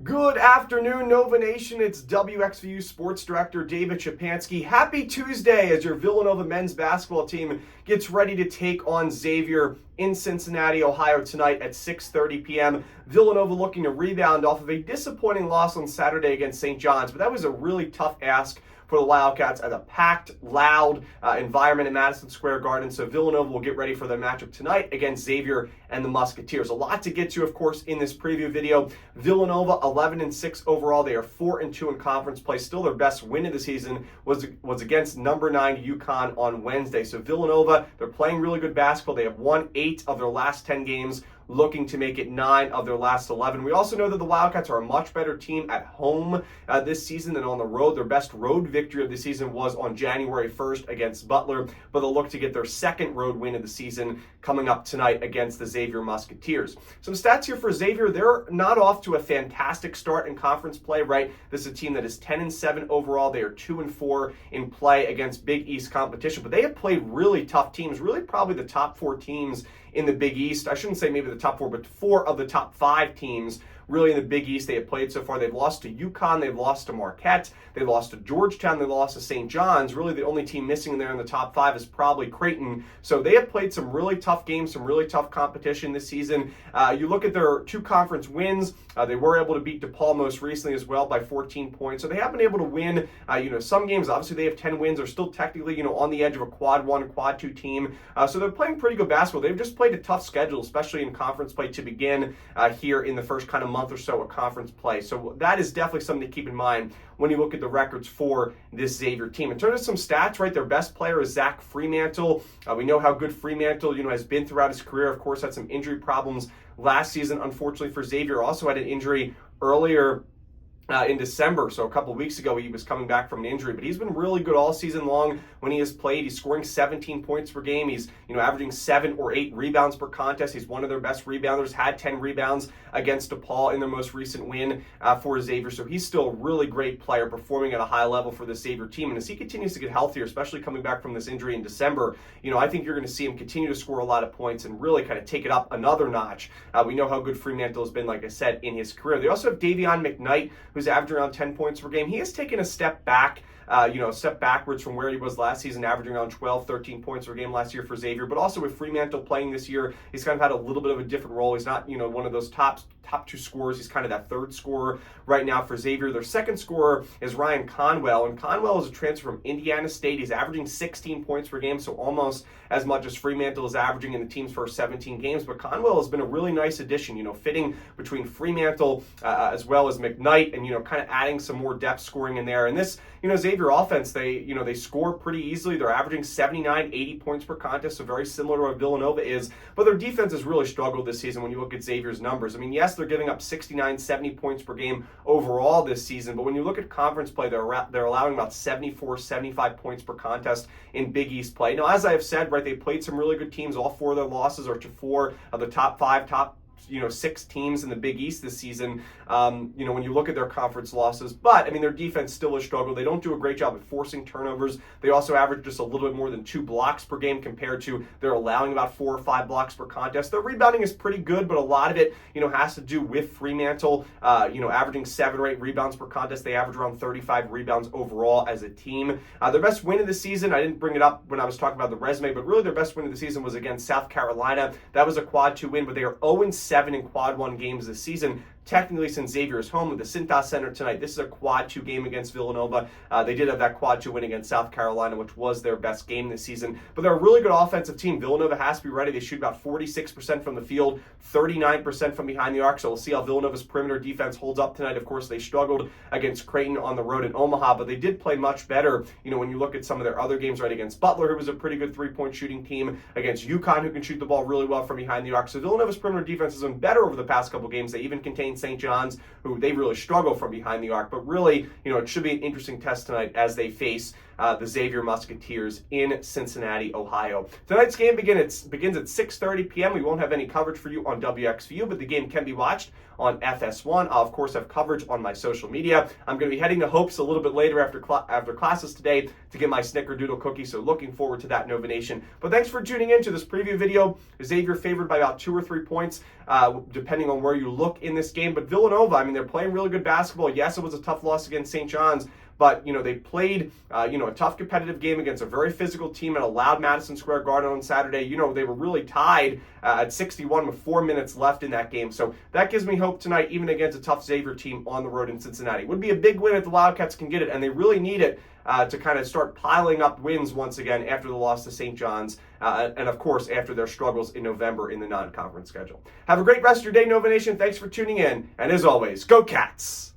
Good afternoon, Nova Nation. It's WXVU Sports Director David Szczepanski. Happy Tuesday as your Villanova men's basketball team gets ready to take on Xavier in Cincinnati, Ohio tonight at 6:30 p.m. Villanova looking to rebound off of a disappointing loss on Saturday against St. John's, but that was a really tough ask for the Wildcats at a packed, loud environment in Madison Square Garden. So Villanova will get ready for their matchup tonight against Xavier and the Musketeers. A lot to get to, of course, in this preview video. Villanova 11-6 overall. They are 4-2 in conference play. Still their best win of the season was against number 9 UConn on Wednesday. So Villanova, they're playing really good basketball. They have won 8 of their last 10 games, looking to make it 9 of their last 11. We also know that the Wildcats are a much better team at home this season than on the road. Their best road victory of the season was on January 1st against Butler, but they'll look to get their second road win of the season coming up tonight against the Xavier Musketeers. Some stats here for Xavier. They're not off to a fantastic start in conference play, right? This is a team that is 10-7 overall. They are 2-4 in play against Big East competition, but they have played really tough teams, really probably the top 4 teams in the Big East. I shouldn't say maybe the top 4, but 4 of the top 5 teams really in the Big East they have played so far. They've lost to UConn, they've lost to Marquette, they lost to Georgetown, they lost to St. John's. Really the only team missing there in the top 5 is probably Creighton. So they have played some really tough games, some really tough competition this season. You look at their 2 conference wins, they were able to beat DePaul most recently as well by 14 points. So they have been able to win some games. Obviously they have 10 wins. They're still technically on the edge of a quad 1, quad 2 team. So they're playing pretty good basketball. They've just played a tough schedule, especially in conference play to begin here in the first kind of month or so of conference play. So that is definitely something to keep in mind when you look at the records for this Xavier team. In terms of some stats, right, their best player is Zach Fremantle. We know how good Fremantle, has been throughout his career. Of course, had some injury problems last season, unfortunately for Xavier. Also had an injury earlier in December, so a couple weeks ago he was coming back from an injury, but he's been really good all season long when he has played. He's scoring 17 points per game. He's averaging 7 or 8 rebounds per contest. He's one of their best rebounders, had 10 rebounds against DePaul in their most recent win for Xavier. So he's still a really great player, performing at a high level for the Xavier team. And as he continues to get healthier, especially coming back from this injury in December, I think you're going to see him continue to score a lot of points and really kind of take it up another notch. We know how good Fremantle has been, like I said, in his career. They also have Davion McKnight, who's averaging around 10 points per game. He has taken a step back, a step backwards from where he was last season, averaging around 12, 13 points per game last year for Xavier. But also with Fremantle playing this year, he's kind of had a little bit of a different role. He's not, one of those top 2 scorers. He's kind of that third scorer right now for Xavier. Their second scorer is Ryan Conwell, and Conwell is a transfer from Indiana State. He's averaging 16 points per game, so almost as much as Fremantle is averaging in the team's first 17 games. But Conwell has been a really nice addition, fitting between Fremantle as well as McKnight, and kind of adding some more depth scoring in there. And this, Xavier offense, they score pretty easily. They're averaging 79, 80 points per contest, so very similar to what Villanova is. But their defense has really struggled this season when you look at Xavier's numbers. I mean, yes, they're giving up 69, 70 points per game overall this season, but when you look at conference play, they're allowing about 74, 75 points per contest in Big East play. Now, as I have said, right, they played some really good teams. All 4 of their losses are to 4 of the top 5, top 6 teams in the Big East this season, when you look at their conference losses. But, their defense still has struggled. They don't do a great job at forcing turnovers. They also average just a little bit more than 2 blocks per game compared to they're allowing about 4 or 5 blocks per contest. Their rebounding is pretty good, but a lot of it, has to do with Fremantle, averaging 7 or 8 rebounds per contest. They average around 35 rebounds overall as a team. Their best win of the season, I didn't bring it up when I was talking about the resume, but really their best win of the season was against South Carolina. That was a quad 2 win, but they are 0-7 in quad 1 games this season. Technically, since Xavier is home at the Cintas Center tonight, this is a quad 2 game against Villanova. They did have that quad 2 win against South Carolina, which was their best game this season. But they're a really good offensive team. Villanova has to be ready. They shoot about 46% from the field, 39% from behind the arc. So we'll see how Villanova's perimeter defense holds up tonight. Of course, they struggled against Creighton on the road in Omaha, but they did play much better, when you look at some of their other games, right, against Butler, who was a pretty good 3-point shooting team, against UConn, who can shoot the ball really well from behind the arc. So Villanova's perimeter defense has been better over the past couple games. They even contained St. John's, who they really struggle from behind the arc. But really, it should be an interesting test tonight as they face the Xavier Musketeers in Cincinnati, Ohio. Tonight's game begins at 6:30 p.m. We won't have any coverage for you on WXVU, but the game can be watched on FS1. I'll, of course, have coverage on my social media. I'm going to be heading to Hope's a little bit later after classes today to get my snickerdoodle cookie, so looking forward to that, Nova Nation. But thanks for tuning in to this preview video. Xavier favored by about 2 or 3 points, depending on where you look in this game. But Villanova, I mean, they're playing really good basketball. Yes, it was a tough loss against St. John's, but, they played, a tough competitive game against a very physical team at a loud Madison Square Garden on Saturday. They were really tied at 61 with 4 minutes left in that game. So that gives me hope tonight, even against a tough Xavier team on the road in Cincinnati. It would be a big win if the Wildcats can get it, and they really need it to kind of start piling up wins once again after the loss to St. John's, and of course after their struggles in November in the non-conference schedule. Have a great rest of your day, Nova Nation. Thanks for tuning in, and as always, go Cats!